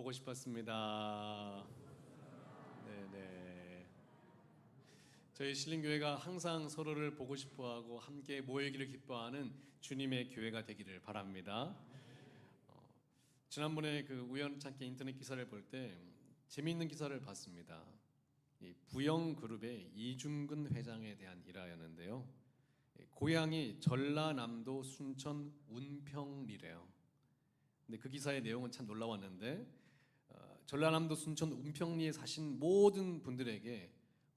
보고 싶었습니다. 네네. 저희 신림교회가 항상 서로를 보고 싶어하고 함께 모이기를 기뻐하는 주님의 교회가 되기를 바랍니다. 지난번에 그 우연찮게 인터넷 기사를 볼 때 재미있는 기사를 봤습니다. 이 부영 그룹의 이중근 회장에 대한 일화였는데요. 고향이 전라남도 순천 운평리래요. 근데 그 기사의 내용은 참 놀라웠는데 전라남도 순천 운평리에 사신 모든 분들에게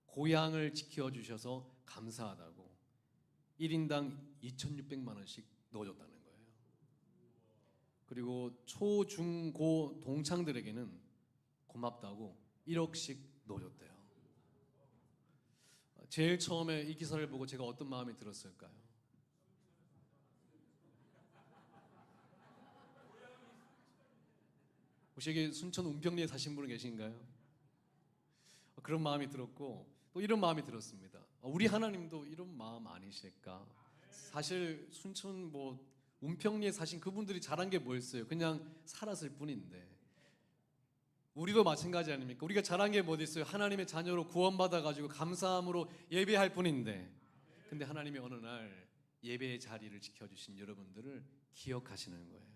고향을 지켜주셔서 감사하다고 1인당 2,600만 원씩 넣어줬다는 거예요. 그리고 초, 중, 고 동창들에게는 고맙다고 1억씩 넣어줬대요. 제일 처음에 이 기사를 보고 제가 어떤 마음이 들었을까요? 혹시 여기 순천 운평리에 사신 분 계신가요? 그런 마음이 들었고 또 이런 마음이 들었습니다. 우리 하나님도 이런 마음 아니실까? 사실 순천 운평리에 사신 그분들이 잘한 게 뭐였어요? 그냥 살았을 뿐인데 우리도 마찬가지 아닙니까? 우리가 잘한 게 뭐 있어요? 하나님의 자녀로 구원받아 가지고 감사함으로 예배할 뿐인데 근데 하나님이 어느 날 예배의 자리를 지켜주신 여러분들을 기억하시는 거예요.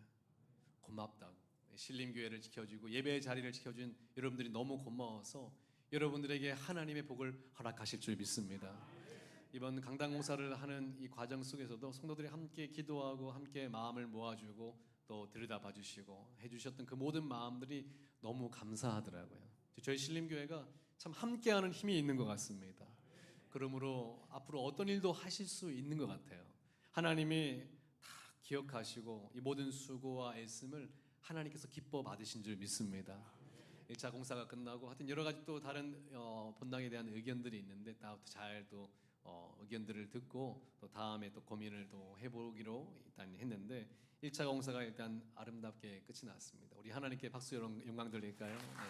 고맙다고. 신림교회를 지켜주고 예배의 자리를 지켜준 여러분들이 너무 고마워서 여러분들에게 하나님의 복을 허락하실 줄 믿습니다. 이번 강당공사를 하는 이 과정 속에서도 성도들이 함께 기도하고 함께 마음을 모아주고 또 들여다봐 주시고 해주셨던 그 모든 마음들이 너무 감사하더라고요. 저희 신림교회가 참 함께하는 힘이 있는 것 같습니다. 그러므로 앞으로 어떤 일도 하실 수 있는 것 같아요. 하나님이 다 기억하시고 이 모든 수고와 애씀을 하나님께서 기뻐 받으신 줄 믿습니다. 1차 공사가 끝나고 하여튼 여러 가지 또 다른 본당에 대한 의견들이 있는데 다 잘 또 의견들을 듣고 또 다음에 또 고민을 또 해보기로 일단 했는데 1차 공사가 일단 아름답게 끝이 났습니다. 우리 하나님께 박수 영광 돌릴까요? 네.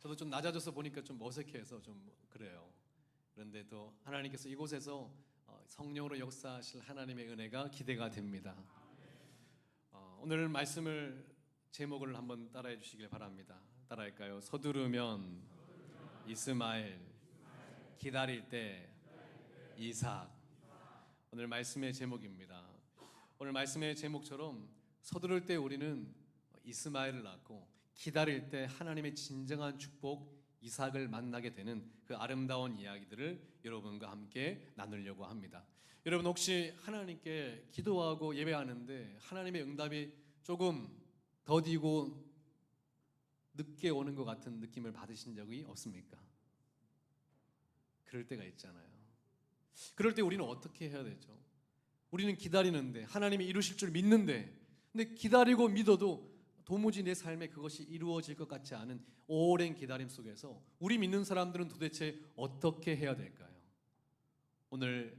저도 좀 낮아져서 보니까 좀 어색해서 좀 그래요. 그런데도 하나님께서 이곳에서 성령으로 역사하실 하나님의 은혜가 기대가 됩니다. 오늘 말씀을 제목을 한번 따라해 주시길 바랍니다. 따라할까요? 서두르면 이스마엘, 기다릴 때 이삭. 오늘 말씀의 제목입니다. 오늘 말씀의 제목처럼 서두를 때 우리는 이스마엘을 낳고 기다릴 때 하나님의 진정한 축복 이삭을 만나게 되는 그 아름다운 이야기들을 여러분과 함께 나누려고 합니다. 여러분 혹시 하나님께 기도하고 예배하는데 하나님의 응답이 조금 더디고 늦게 오는 것 같은 느낌을 받으신 적이 없습니까? 그럴 때가 있잖아요. 그럴 때 우리는 어떻게 해야 되죠? 우리는 기다리는데 하나님이 이루실 줄 믿는데 근데 기다리고 믿어도 도무지 내 삶에 그것이 이루어질 것 같지 않은 오랜 기다림 속에서 우리 믿는 사람들은 도대체 어떻게 해야 될까요? 오늘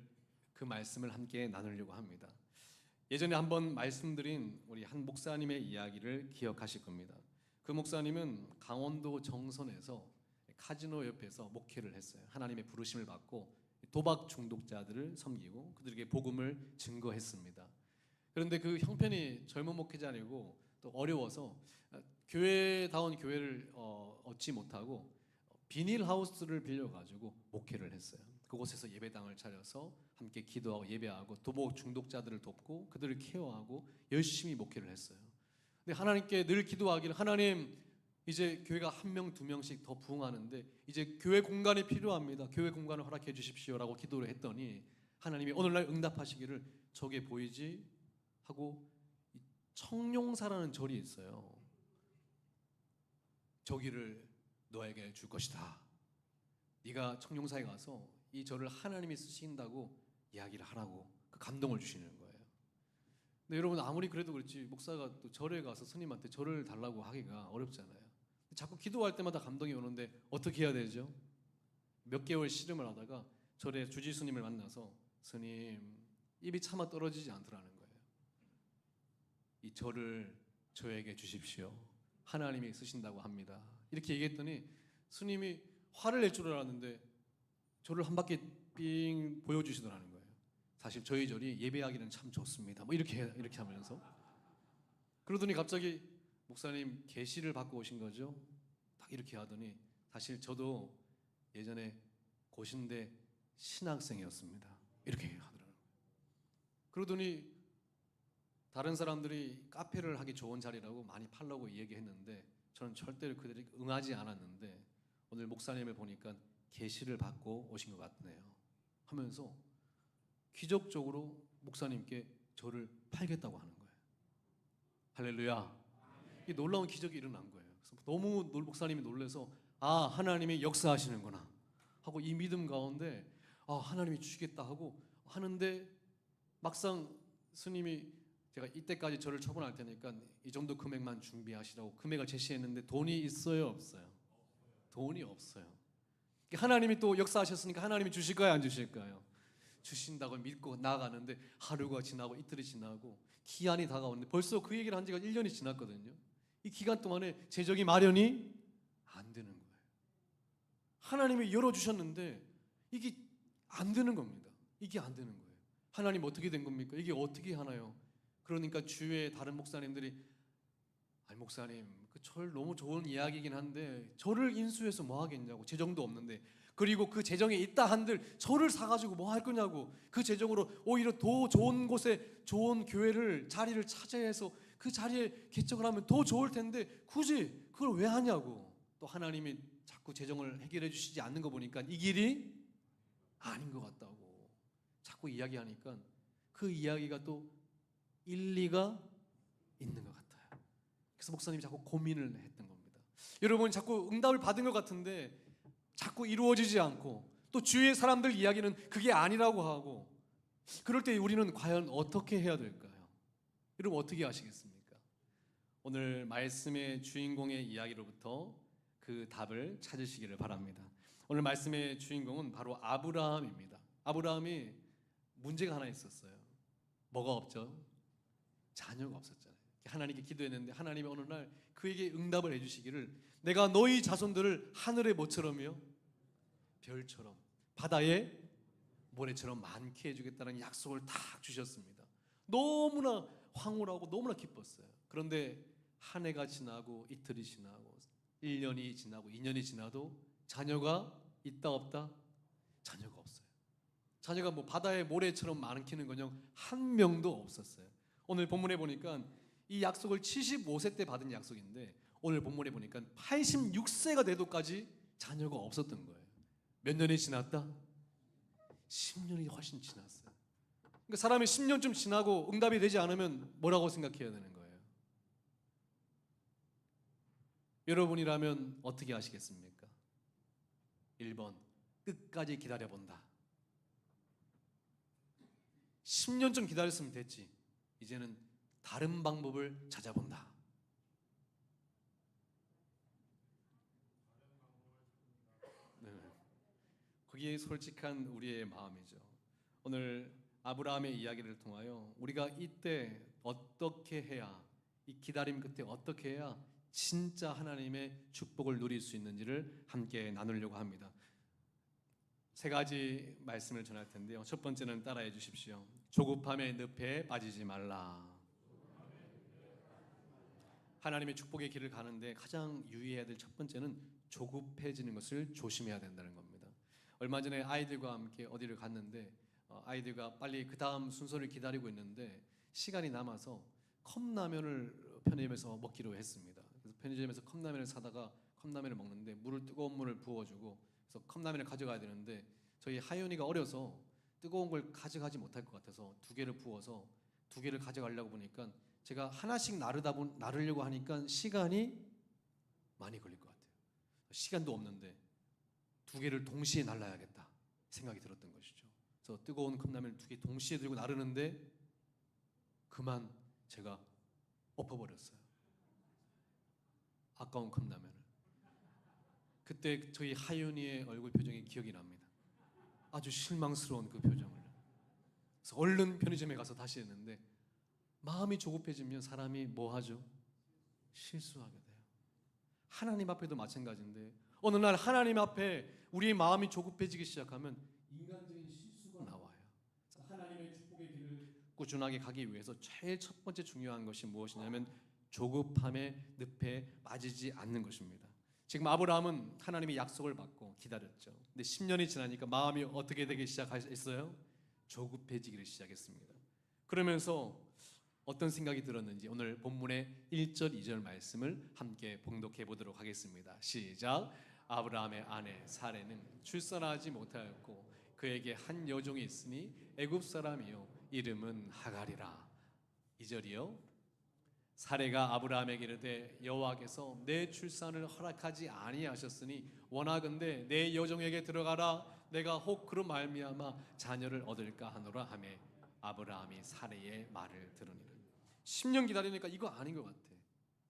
그 말씀을 함께 나누려고 합니다. 예전에 한번 말씀드린 우리 한 목사님의 이야기를 기억하실 겁니다. 그 목사님은 강원도 정선에서 카지노 옆에서 목회를 했어요. 하나님의 부르심을 받고 도박 중독자들을 섬기고 그들에게 복음을 증거했습니다. 그런데 그 형편이 젊은 목회자 아니고 또 어려워서 교회다운 교회를 얻지 못하고 비닐하우스를 빌려가지고 목회를 했어요. 그곳에서 예배당을 차려서 함께 기도하고 예배하고 도박 중독자들을 돕고 그들을 케어하고 열심히 목회를 했어요. 근데 하나님께 늘 기도하기를 하나님 이제 교회가 한 명, 두 명씩 더 부흥하는데 이제 교회 공간이 필요합니다. 교회 공간을 허락해 주십시오라고 기도를 했더니 하나님이 오늘날 응답하시기를 저게 보이지? 하고 청룡사라는 절이 있어요. 저기를 너에게 줄 것이다. 네가 청룡사에 가서 이 절을 하나님이 쓰신다고 이야기를 하라고 그 감동을 주시는 거예요. 근데 여러분 아무리 그래도 그렇지 목사가 또 절에 가서 스님한테 절을 달라고 하기가 어렵잖아요. 자꾸 기도할 때마다 감동이 오는데 어떻게 해야 되죠? 몇 개월 씨름을 하다가 절에 주지 스님을 만나서 스님 입이 차마 떨어지지 않더라는 거예요. 이 절을 저에게 주십시오. 하나님이 쓰신다고 합니다. 이렇게 얘기했더니 스님이 화를 낼 줄 알았는데 절을 한 바퀴 삥 보여주시더라는 거예요. 사실 저희 절이 예배하기는 참 좋습니다. 뭐 이렇게 하면서 그러더니 갑자기 목사님 계시를 받고 오신 거죠? 딱 이렇게 하더니 사실 저도 예전에 고신대 신학생이었습니다. 이렇게 하더라고요. 그러더니 다른 사람들이 카페를 하기 좋은 자리라고 많이 팔라고 얘기했는데 저는 절대로 그들이 응하지 않았는데 오늘 목사님을 보니까 계시를 받고 오신 것 같네요 하면서 기적적으로 목사님께 저를 팔겠다고 하는 거예요. 할렐루야. 이 놀라운 기적이 일어난 거예요. 그래서 너무 목사님이 놀라서 아, 하나님이 역사하시는구나 하고 이 믿음 가운데 아, 하나님이 주시겠다 하고 하는데 막상 스님이 제가 이때까지 저를 처분할 테니까 이 정도 금액만 준비하시라고 금액을 제시했는데 돈이 있어요, 없어요? 돈이 없어요. 하나님이 또 역사하셨으니까 하나님이 주실까요, 안 주실까요? 주신다고 믿고 나아가는데 하루가 지나고 이틀이 지나고 기한이 다가오는데 벌써 그 얘기를 한 지가 1년이 지났거든요. 이 기간 동안에 재정이 마련이 안 되는 거예요. 하나님이 열어주셨는데 이게 안 되는 겁니다. 이게 안 되는 거예요. 하나님 어떻게 된 겁니까? 이게 어떻게 하나요? 그러니까 주위에 다른 목사님들이 아니 목사님 그 절 너무 좋은 이야기이긴 한데 저를 인수해서 뭐 하겠냐고 재정도 없는데 그리고 그 재정이 있다 한들 저를 사가지고 뭐 할 거냐고 그 재정으로 오히려 더 좋은 곳에 좋은 교회를 자리를 차지해서 그 자리에 개척을 하면 더 좋을 텐데 굳이 그걸 왜 하냐고 또 하나님이 자꾸 재정을 해결해 주시지 않는 거 보니까 이 길이 아닌 것 같다고 자꾸 이야기하니까 그 이야기가 또 일리가 있는 것 같아요. 그래서 목사님이 자꾸 고민을 했던 겁니다. 여러분 자꾸 응답을 받은 것 같은데 자꾸 이루어지지 않고 또 주위의 사람들 이야기는 그게 아니라고 하고 그럴 때 우리는 과연 어떻게 해야 될까요? 여러분 어떻게 하시겠습니까? 오늘 말씀의 주인공의 이야기로부터 그 답을 찾으시기를 바랍니다. 오늘 말씀의 주인공은 바로 아브라함입니다. 아브라함이 문제가 하나 있었어요. 뭐가 없죠? 자녀가 없었잖아요. 하나님께 기도했는데 하나님이 어느 날 그에게 응답을 해주시기를 내가 너희 자손들을 하늘의 뭐처럼요? 별처럼 바다의 모래처럼 많게 해주겠다는 약속을 딱 주셨습니다. 너무나 황홀하고 너무나 기뻤어요. 그런데 한 해가 지나고 이틀이 지나고 1년이 지나고 2년이 지나도 자녀가 있다 없다? 자녀가 없어요. 자녀가 뭐 바다의 모래처럼 많기는커녕 한 명도 없었어요. 오늘 본문에 보니까 이 약속을 75세 때 받은 약속인데 오늘 본문에 보니까 86세가 돼도까지 자녀가 없었던 거예요. 몇 년이 지났다? 10년이 훨씬 지났어요. 그러니까 사람이 10년쯤 지나고 응답이 되지 않으면 뭐라고 생각해야 되는 거예요? 여러분이라면 어떻게 하시겠습니까? 1번 끝까지 기다려본다. 10년쯤 기다렸으면 됐지. 이제는 다른 방법을 찾아본다. 네. 그게 솔직한 우리의 마음이죠. 오늘 아브라함의 이야기를 통하여 우리가 이때 어떻게 해야 이 기다림 끝에 어떻게 해야 진짜 하나님의 축복을 누릴 수 있는지를 함께 나누려고 합니다. 세 가지 말씀을 전할 텐데요. 첫 번째는 따라해 주십시오. 조급함의 늪에 빠지지 말라. 하나님의 축복의 길을 가는데 가장 유의해야 될 첫 번째는 조급해지는 것을 조심해야 된다는 겁니다. 얼마 전에 아이들과 함께 어디를 갔는데 아이들과 빨리 그 다음 순서를 기다리고 있는데 시간이 남아서 컵라면을 편의점에서 먹기로 했습니다. 그래서 편의점에서 컵라면을 사다가 컵라면을 먹는데 뜨거운 물을 부어주고 그래서 컵라면을 가져가야 되는데 저희 하윤이가 어려서 뜨거운 걸 가져가지 못할 것 같아서 두 개를 부어서 두 개를 가져가려고 보니까 제가 하나씩 나르려고 하니까 시간이 많이 걸릴 것 같아요. 시간도 없는데 두 개를 동시에 날라야겠다 생각이 들었던 것이죠. 그래서 뜨거운 컵라면을 두 개 동시에 들고 나르는데 그만 제가 엎어버렸어요. 아까운 컵라면을. 그때 저희 하윤이의 얼굴 표정이 기억이 납니다. 아주 실망스러운 그 표정을. 그래서 얼른 편의점에 가서 다시 했는데 마음이 조급해지면 사람이 뭐 하죠? 실수하게 돼요. 하나님 앞에도 마찬가지인데 어느 날 하나님 앞에 우리의 마음이 조급해지기 시작하면 인간적인 실수가 나와요. 하나님의 축복의 길을 꾸준하게 가기 위해서 제일 첫 번째 중요한 것이 무엇이냐면 조급함의 늪에 빠지지 않는 것입니다. 지금 아브라함은 하나님의 약속을 받고 기다렸죠. 근데 10년이 지나니까 마음이 어떻게 되기 시작했어요? 조급해지기를 시작했습니다. 그러면서 어떤 생각이 들었는지 오늘 본문의 1절, 2절 말씀을 함께 봉독해 보도록 하겠습니다. 시작. 아브라함의 아내 사레는 출산하지 못하였고 그에게 한 여종이 있으니 애굽 사람이요 이름은 하갈이라. 2절이요. 사레가 아브라함에게 이르되 여호와께서 내 출산을 허락하지 아니하셨으니 원하건대 내 여종에게 들어가라. 내가 혹 그로 말미암아 자녀를 얻을까 하노라 하매 아브라함이 사레의 말을 들으니라. 10년 기다리니까 이거 아닌 것 같아.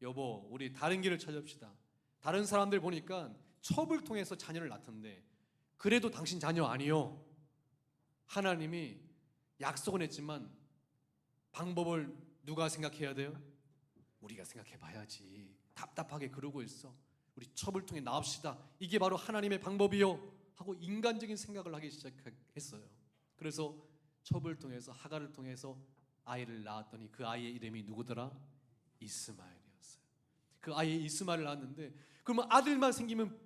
여보, 우리 다른 길을 찾읍시다. 다른 사람들 보니까 첩을 통해서 자녀를 낳던데 그래도 당신 자녀 아니요. 하나님이 약속은 했지만 방법을 누가 생각해야 돼요? 우리가 생각해 봐야지. 답답하게 그러고 있어. 우리 첩을 통해 나옵시다. 이게 바로 하나님의 방법이요 하고 인간적인 생각을 하기 시작했어요. 그래서 첩을 통해서 하갈을 통해서 아이를 낳았더니 그 아이의 이름이 누구더라? 이스마엘이었어요. 그 아이 이스마엘을 낳았는데 그러면 아들만 생기면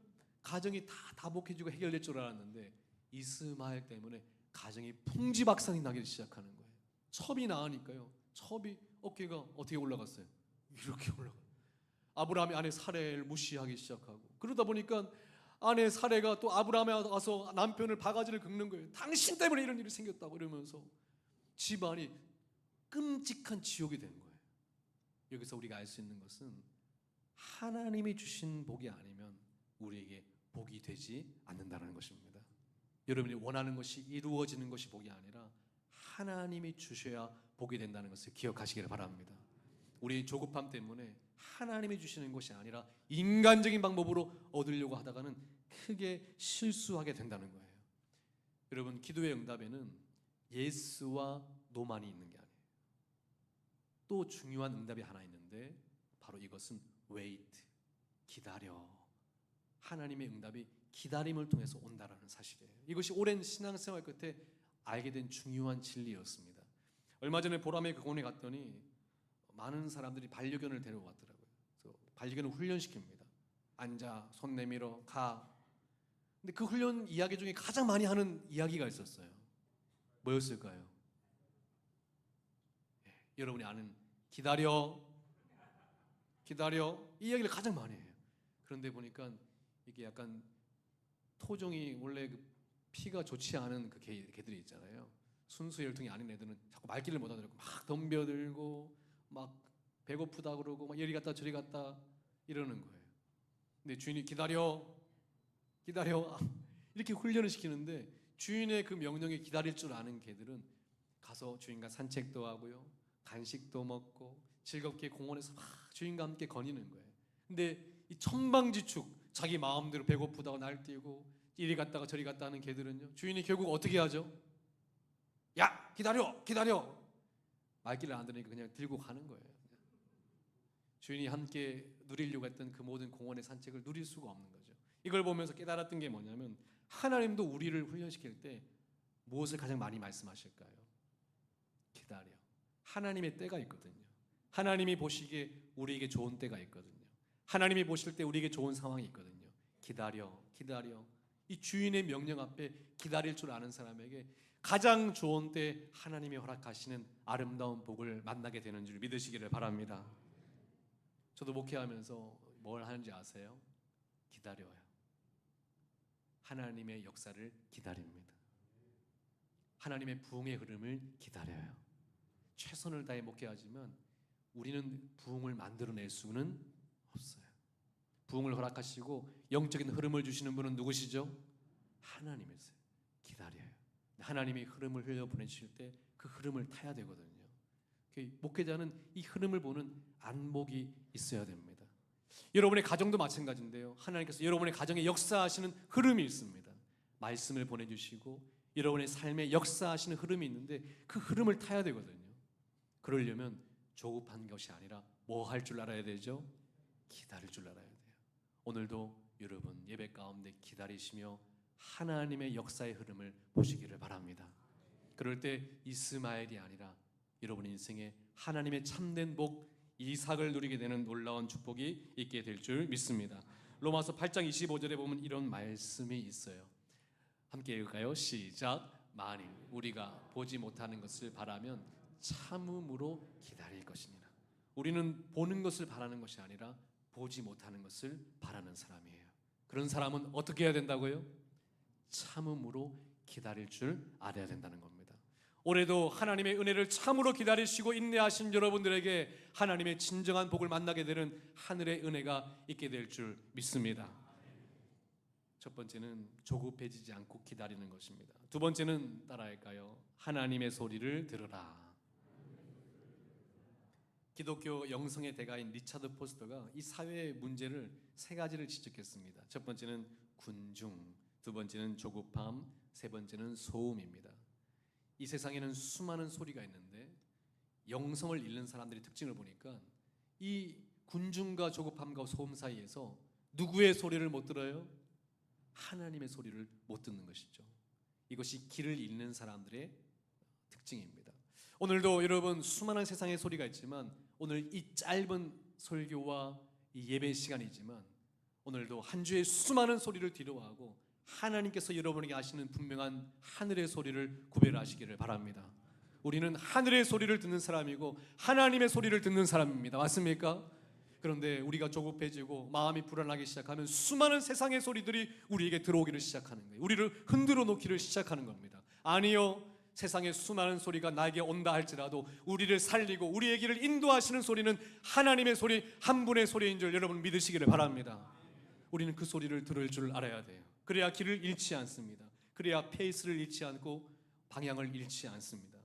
가정이 다 다복해지고 해결될 줄 알았는데 이스마엘 때문에 가정이 풍지박산이 나기 시작하는 거예요. 첩이 낳으니까요. 첩이 어깨가 어떻게 올라갔어요? 이렇게 올라가. 아브라함이 아내 사레를 무시하기 시작하고 그러다 보니까 아내 사레가 또 아브라함에 와서 남편을 바가지를 긁는 거예요. 당신 때문에 이런 일이 생겼다고 이러면서 집안이 끔찍한 지옥이 된 거예요. 여기서 우리가 알 수 있는 것은 하나님이 주신 복이 아니면 우리에게 복이 되지 않는다는 것입니다. 여러분이 원하는 것이 이루어지는 것이 복이 아니라 하나님이 주셔야 복이 된다는 것을 기억하시기를 바랍니다. 우리 조급함 때문에 하나님이 주시는 것이 아니라 인간적인 방법으로 얻으려고 하다가는 크게 실수하게 된다는 거예요. 여러분, 기도의 응답에는 예스와 노만이 있는 게 아니에요. 또 중요한 응답이 하나 있는데 바로 이것은 wait, 기다려. 하나님의 응답이 기다림을 통해서 온다라는 사실이에요. 이것이 오랜 신앙생활 끝에 알게 된 중요한 진리였습니다. 얼마 전에 보람의 공원에 갔더니 많은 사람들이 반려견을 데려왔더라고요. 그래서 반려견을 훈련시킵니다. 앉아, 손 내밀어, 가. 근데 그 훈련 이야기 중에 가장 많이 하는 이야기가 있었어요. 뭐였을까요? 여러분이 아는 기다려, 기다려 이 이야기를 가장 많이 해요. 그런데 보니까 이게 약간 토종이 원래 그 피가 좋지 않은 그 개들이 있잖아요. 순수 혈통이 아닌 애들은 자꾸 말귀를 못 알아듣고 막 덤벼들고 막 배고프다 그러고 막 이리 갔다 저리 갔다 이러는 거예요. 근데 주인이 기다려, 기다려 이렇게 훈련을 시키는데 주인의 그 명령에 기다릴 줄 아는 개들은 가서 주인과 산책도 하고요, 간식도 먹고 즐겁게 공원에서 막 주인과 함께 거니는 거예요. 근데 이 천방지축 자기 마음대로 배고프다고 날뛰고 이리 갔다가 저리 갔다 하는 개들은요, 주인이 결국 어떻게 하죠? 야, 기다려, 기다려. 말귀를 안 들으니까 그냥 들고 가는 거예요. 주인이 함께 누리려고 했던 그 모든 공원의 산책을 누릴 수가 없는 거죠. 이걸 보면서 깨달았던 게 뭐냐면 하나님도 우리를 훈련시킬 때 무엇을 가장 많이 말씀하실까요? 기다려. 하나님의 때가 있거든요. 하나님이 보시기에 우리에게 좋은 때가 있거든요. 하나님이 보실 때 우리에게 좋은 상황이 있거든요. 기다려, 기다려. 이 주인의 명령 앞에 기다릴 줄 아는 사람에게 가장 좋은 때 하나님이 허락하시는 아름다운 복을 만나게 되는 줄 믿으시기를 바랍니다. 저도 목회하면서 뭘 하는지 아세요? 기다려요. 하나님의 역사를 기다립니다. 하나님의 부흥의 흐름을 기다려요. 최선을 다해 목회하지만 우리는 부흥을 만들어낼 수는 없어요. 부흥을 허락하시고 영적인 흐름을 주시는 분은 누구시죠? 하나님이세요. 기다려요. 하나님이 흐름을 흘려보내실 때 그 흐름을 타야 되거든요. 목회자는 이 흐름을 보는 안목이 있어야 됩니다. 여러분의 가정도 마찬가지인데요. 하나님께서 여러분의 가정에 역사하시는 흐름이 있습니다. 말씀을 보내주시고 여러분의 삶에 역사하시는 흐름이 있는데 그 흐름을 타야 되거든요. 그러려면 조급한 것이 아니라 뭐 할 줄 알아야 되죠? 기다릴 줄 알아야 돼요. 오늘도 여러분 예배 가운데 기다리시며 하나님의 역사의 흐름을 보시기를 바랍니다. 그럴 때 이스마엘이 아니라 여러분 인생에 하나님의 참된 복, 이삭을 누리게 되는 놀라운 축복이 있게 될 줄 믿습니다. 로마서 8장 25절에 보면 이런 말씀이 있어요. 함께 읽을까요? 시작. 만일 우리가 보지 못하는 것을 바라면 참음으로 기다릴 것이니라. 우리는 보는 것을 바라는 것이 아니라 보지 못하는 것을 바라는 사람이에요. 그런 사람은 어떻게 해야 된다고요? 참음으로 기다릴 줄 알아야 된다는 겁니다. 올해도 하나님의 은혜를 참으로 기다리시고 인내하신 여러분들에게 하나님의 진정한 복을 만나게 되는 하늘의 은혜가 있게 될 줄 믿습니다. 첫 번째는 조급해지지 않고 기다리는 것입니다. 두 번째는 따라할까요? 하나님의 소리를 들으라. 기독교 영성의 대가인 리차드 포스터가 이 사회의 문제를 세 가지를 지적했습니다. 첫 번째는 군중, 두 번째는 조급함, 세 번째는 소음입니다. 이 세상에는 수많은 소리가 있는데 영성을 잃는 사람들의 특징을 보니까 이 군중과 조급함과 소음 사이에서 누구의 소리를 못 들어요? 하나님의 소리를 못 듣는 것이죠. 이것이 길을 잃는 사람들의 특징입니다. 오늘도 여러분 수많은 세상의 소리가 있지만 오늘 이 짧은 설교와 이 예배 시간이지만 오늘도 한 주의 수많은 소리를 뒤로하고 하나님께서 여러분에게 하시는 분명한 하늘의 소리를 구별하시기를 바랍니다. 우리는 하늘의 소리를 듣는 사람이고 하나님의 소리를 듣는 사람입니다. 맞습니까? 그런데 우리가 조급해지고 마음이 불안하기 시작하면 수많은 세상의 소리들이 우리에게 들어오기를 시작하는 거예요. 우리를 흔들어 놓기를 시작하는 겁니다. 아니요, 세상의 수많은 소리가 나에게 온다 할지라도 우리를 살리고 우리의 길을 인도하시는 소리는 하나님의 소리, 한 분의 소리인 줄 여러분 믿으시기를 바랍니다. 우리는 그 소리를 들을 줄 알아야 돼요. 그래야 길을 잃지 않습니다. 그래야 페이스를 잃지 않고 방향을 잃지 않습니다.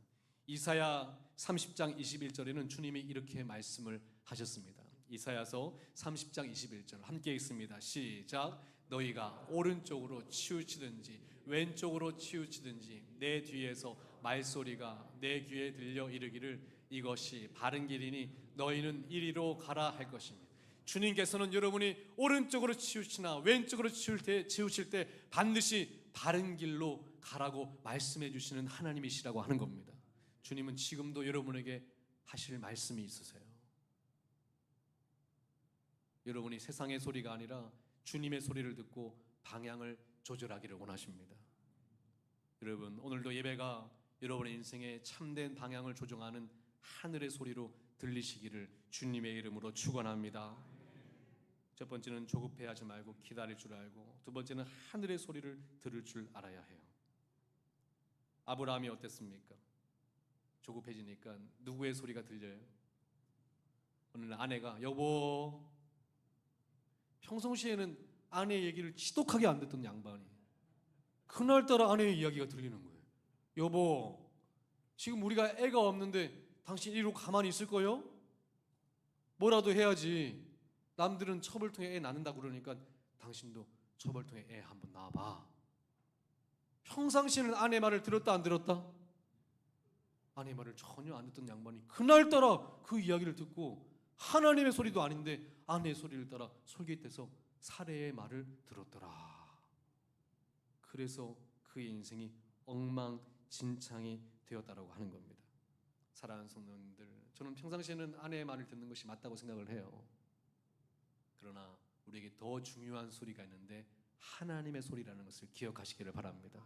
이사야 30장 21절에는 주님이 이렇게 말씀을 하셨습니다. 이사야서 30장 21절 함께 읽습니다. 시작. 너희가 오른쪽으로 치우치든지 왼쪽으로 치우치든지 내 뒤에서 말소리가 내 귀에 들려 이르기를 이것이 바른 길이니 너희는 이리로 가라 할 것이며, 주님께서는 여러분이 오른쪽으로 치우치나 왼쪽으로 치우칠 때 반드시 바른 길로 가라고 말씀해 주시는 하나님이시라고 하는 겁니다. 주님은 지금도 여러분에게 하실 말씀이 있으세요. 여러분이 세상의 소리가 아니라 주님의 소리를 듣고 방향을 조절하기를 원하십니다. 여러분, 오늘도 예배가 여러분의 인생의 참된 방향을 조정하는 하늘의 소리로 들리시기를 주님의 이름으로 축원합니다. 첫 번째는 조급해하지 말고 기다릴 줄 알고, 두 번째는 하늘의 소리를 들을 줄 알아야 해요. 아브라함이 어땠습니까? 조급해지니까 누구의 소리가 들려요? 오늘 아내가 여보, 평상시에는 아내의 얘기를 지독하게 안 듣던 양반이 그날따라 아내의 이야기가 들리는 거예요. 여보, 지금 우리가 애가 없는데 당신 이러고 가만히 있을 거요? 뭐라도 해야지. 남들은 첩을 통해 애 낳는다고 그러니까 당신도 첩을 통해 애 한번 낳아봐. 평상시에는 아내 말을 들었다 안 들었다? 아내 말을 전혀 안 듣던 양반이 그날따라 그 이야기를 듣고 하나님의 소리도 아닌데 아내의 소리를 따라 솔깃해서 사례의 말을 들었더라. 그래서 그의 인생이 엉망진창이 되었다라고 하는 겁니다. 사랑하는 성도님들, 저는 평상시에는 아내의 말을 듣는 것이 맞다고 생각을 해요. 그러나 우리에게 더 중요한 소리가 있는데 하나님의 소리라는 것을 기억하시기를 바랍니다.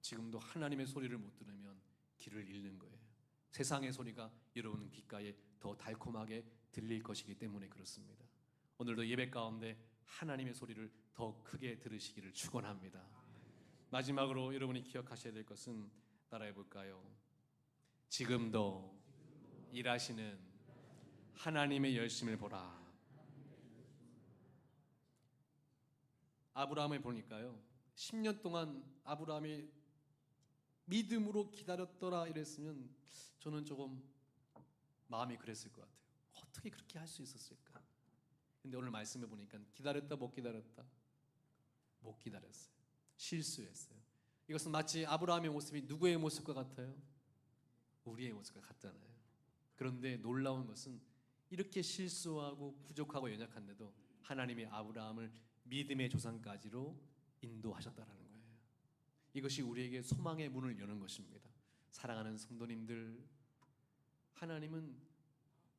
지금도 하나님의 소리를 못 들으면 길을 잃는 거예요. 세상의 소리가 여러분 귓가에 더 달콤하게 들릴 것이기 때문에 그렇습니다. 오늘도 예배 가운데 하나님의 소리를 더 크게 들으시기를 축원합니다. 마지막으로 여러분이 기억하셔야 될 것은 따라해 볼까요? 지금도 일하시는 하나님의 열심을 보라. 아브라함을 보니까요, 10년 동안 아브라함이 믿음으로 기다렸더라 이랬으면 저는 조금 마음이 그랬을 것 같아요. 어떻게 그렇게 할 수 있었을까? 근데 오늘 말씀해 보니까 기다렸다 못 기다렸다? 못 기다렸어요. 실수했어요. 이것은 마치 아브라함의 모습이 누구의 모습과 같아요? 우리의 모습과 같잖아요. 그런데 놀라운 것은 이렇게 실수하고 부족하고 연약한데도 하나님이 아브라함을 믿음의 조상까지로 인도하셨다라는 거예요. 이것이 우리에게 소망의 문을 여는 것입니다. 사랑하는 성도님들, 하나님은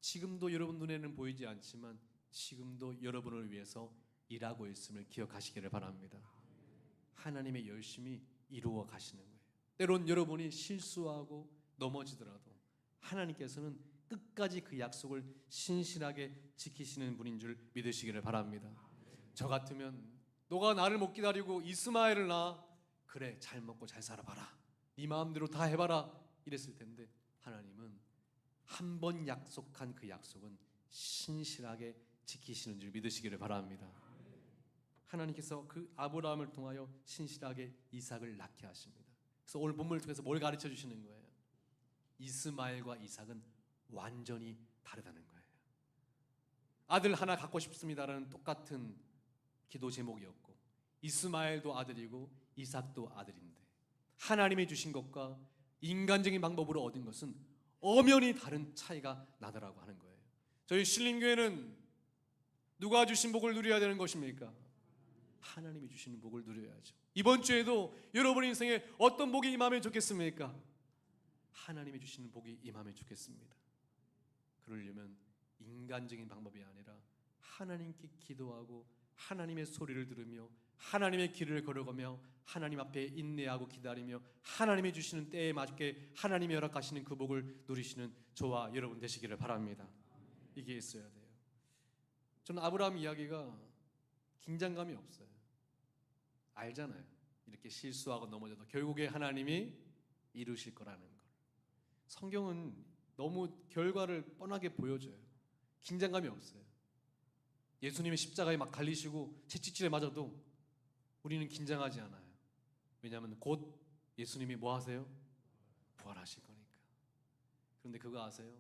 지금도 여러분 눈에는 보이지 않지만 지금도 여러분을 위해서 일하고 있음을 기억하시기를 바랍니다. 하나님의 열심히 이루어 가시는 거예요. 때론 여러분이 실수하고 넘어지더라도 하나님께서는 끝까지 그 약속을 신실하게 지키시는 분인 줄 믿으시기를 바랍니다. 저 같으면 너가 나를 못 기다리고 이스마엘을 낳아, 그래 잘 먹고 잘 살아봐라, 네 마음대로 다 해봐라 이랬을 텐데, 하나님은 한 번 약속한 그 약속은 신실하게 지키시는 줄 믿으시기를 바랍니다. 하나님께서 그 아브라함을 통하여 신실하게 이삭을 낳게 하십니다. 그래서 오늘 본문을 통해서 뭘 가르쳐 주시는 거예요? 이스마엘과 이삭은 완전히 다르다는 거예요. 아들 하나 갖고 싶습니다라는 똑같은 기도 제목이었고, 이스마엘도 아들이고 이삭도 아들인데 하나님이 주신 것과 인간적인 방법으로 얻은 것은 엄연히 다른 차이가 나더라고 하는 거예요. 저희 신림교회는 누가 주신 복을 누려야 되는 것입니까? 하나님이 주시는 복을 누려야죠. 이번 주에도 여러분 인생에 어떤 복이 임하면 좋겠습니까? 하나님이 주시는 복이 임하면 좋겠습니다. 그러려면 인간적인 방법이 아니라 하나님께 기도하고 하나님의 소리를 들으며 하나님의 길을 걸어가며 하나님 앞에 인내하고 기다리며 하나님이 주시는 때에 맞게 하나님이 허락하시는 그 복을 누리시는 저와 여러분 되시기를 바랍니다. 이게 있어야 돼요. 저는 아브라함 이야기가 긴장감이 없어요. 알잖아요. 이렇게 실수하고 넘어져도 결국에 하나님이 이루실 거라는 걸. 성경은 너무 결과를 뻔하게 보여줘요. 긴장감이 없어요. 예수님이 십자가에 막 달리시고 채찍질에 맞아도 우리는 긴장하지 않아요. 왜냐하면 곧 예수님이 뭐 하세요? 부활하실 거니까. 그런데 그거 아세요?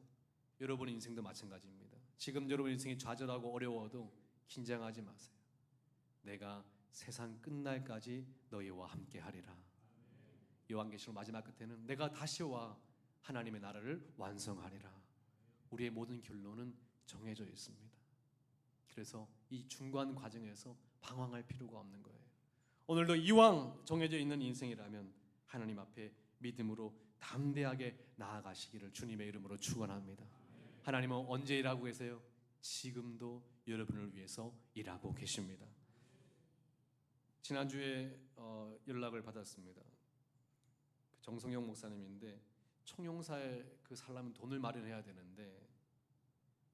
여러분의 인생도 마찬가지입니다. 지금 여러분 인생이 좌절하고 어려워도 긴장하지 마세요. 내가 세상 끝날까지 너희와 함께 하리라. 요한계시록 마지막 끝에는 내가 다시 와 하나님의 나라를 완성하리라. 우리의 모든 결론은 정해져 있습니다. 그래서 이 중간 과정에서 방황할 필요가 없는 거예요. 오늘도 이왕 정해져 있는 인생이라면 하나님 앞에 믿음으로 담대하게 나아가시기를 주님의 이름으로 축원합니다. 하나님은 언제 일하고 계세요? 지금도 여러분을 위해서 일하고 계십니다. 지난주에 연락을 받았습니다. 정성영 목사님인데 총용사에 그 살려면 돈을 마련해야 되는데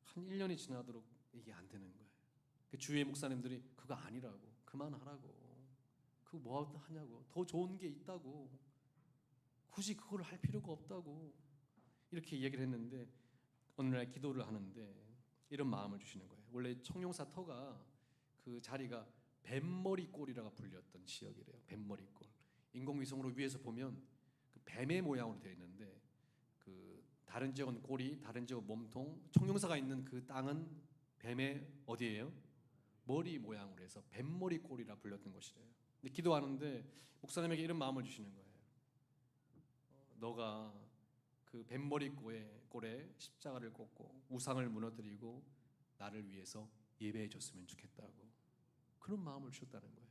한 1년이 지나도록 이게 안 되는 거예요. 그 주위의 목사님들이 그거 아니라고, 그만하라고, 그거 뭐 하냐고, 더 좋은 게 있다고, 굳이 그걸 할 필요가 없다고 이렇게 얘기를 했는데 어느 날 기도를 하는데 이런 마음을 주시는 거예요. 원래 청룡사 터가 그 자리가 뱀머리골이라고 불렸던 지역이래요. 뱀머리골. 인공위성으로 위에서 보면 그 뱀의 모양으로 되어 있는데 그 다른 지역은 꼬리, 다른 지역은 몸통, 청룡사가 있는 그 땅은 뱀의 어디예요? 머리 모양으로 해서 뱀머리골이라 불렸던 곳이래요. 근데 기도하는데 목사님에게 이런 마음을 주시는 거예요. 너가 그 뱀머리골에 십자가를 꽂고 우상을 무너뜨리고 나를 위해서 예배해 줬으면 좋겠다고 그런 마음을 주셨다는 거예요.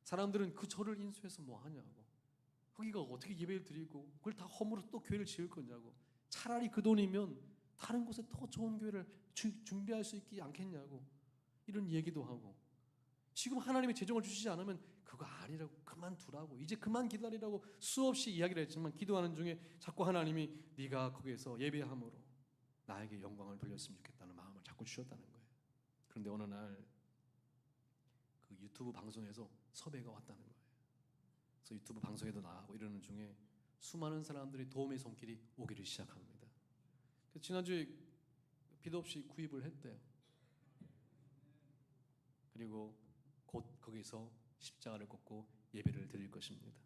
사람들은 그 절을 인수해서 뭐 하냐고, 거기가 어떻게 예배를 드리고 그걸 다 허물어 또 교회를 지을 거냐고, 차라리 그 돈이면 다른 곳에 더 좋은 교회를 준비할 수 있지 않겠냐고 이런 얘기도 하고, 지금 하나님의 재정을 주시지 않으면 그거 아니라고, 그만두라고, 이제 그만 기다리라고 수없이 이야기를 했지만 기도하는 중에 자꾸 하나님이 네가 거기에서 예배함으로 나에게 영광을 돌렸으면 좋겠다는 마음을 자꾸 주셨다는 거예요. 그런데 어느 날 그 유튜브 방송에서 섭외가 왔다는 거예요. 그래서 유튜브 방송에도 나가고 이러는 중에 수많은 사람들이 도움의 손길이 오기를 시작합니다. 그래서 지난주에 빚 없이 구입을 했대요. 그리고 곧 거기서 십자가를 꽂고 예배를 드릴 것입니다.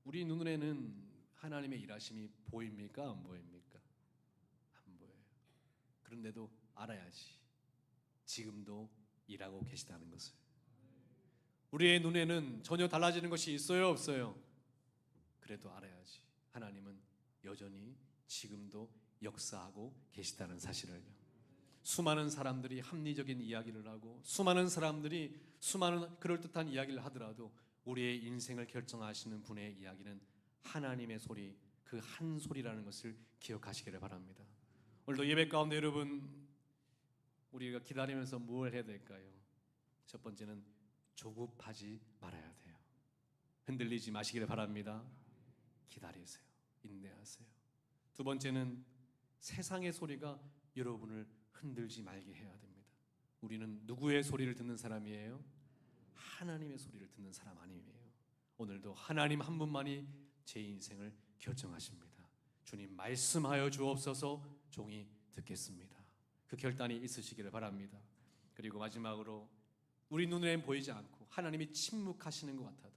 우리 눈에는 하나님의 일하심이 보입니까? 안 보입니까? 안 보여요. 그런데도 알아야지 지금도 일하고 계시다는 것을. 우리의 눈에는 전혀 달라지는 것이 있어요, 없어요? 그래도 알아야지 하나님은 여전히 지금도 역사하고 계시다는 사실을요. 수많은 사람들이 합리적인 이야기를 하고 수많은 사람들이 수많은 그럴듯한 이야기를 하더라도 우리의 인생을 결정하시는 분의 이야기는 하나님의 소리, 그 한 소리라는 것을 기억하시기를 바랍니다. 오늘도 예배 가운데 여러분, 우리가 기다리면서 무엇을 해야 될까요? 첫 번째는 조급하지 말아야 돼요. 흔들리지 마시기를 바랍니다. 기다리세요. 인내하세요. 두 번째는 세상의 소리가 여러분을 흔들지 말게 해야 됩니다. 우리는 누구의 소리를 듣는 사람이에요? 하나님의 소리를 듣는 사람 아니에요. 오늘도 하나님 한 분만이 제 인생을 결정하십니다. 주님 말씀하여 주옵소서, 종이 듣겠습니다. 그 결단이 있으시기를 바랍니다. 그리고 마지막으로 우리 눈에는 보이지 않고 하나님이 침묵하시는 것 같아도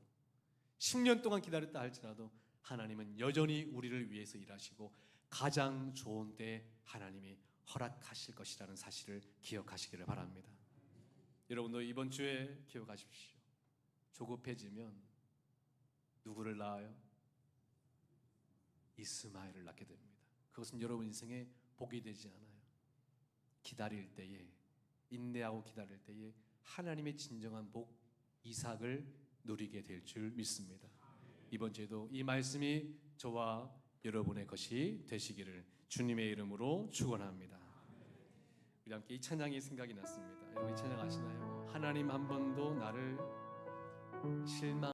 10년 동안 기다렸다 할지라도 하나님은 여전히 우리를 위해서 일하시고 가장 좋은 때 하나님이 허락하실 것이라는 사실을 기억하시기를 바랍니다. 여러분도 이번 주에 기억하십시오. 조급해지면 누구를 낳아요? 이스마엘을 낳게 됩니다. 그것은 여러분 인생에 복이 되지 않아요. 기다릴 때에, 인내하고 기다릴 때에 하나님의 진정한 복 이삭을 누리게 될 줄 믿습니다. 이번 주에도 이 말씀이 저와 여러분의 것이 되시기를 주님의 이름으로 축원합니다. 우리 함께 이 찬양이 생각이 났습니다. 여러분 이 찬양 아시나요? 하나님 한 번도 나를 실망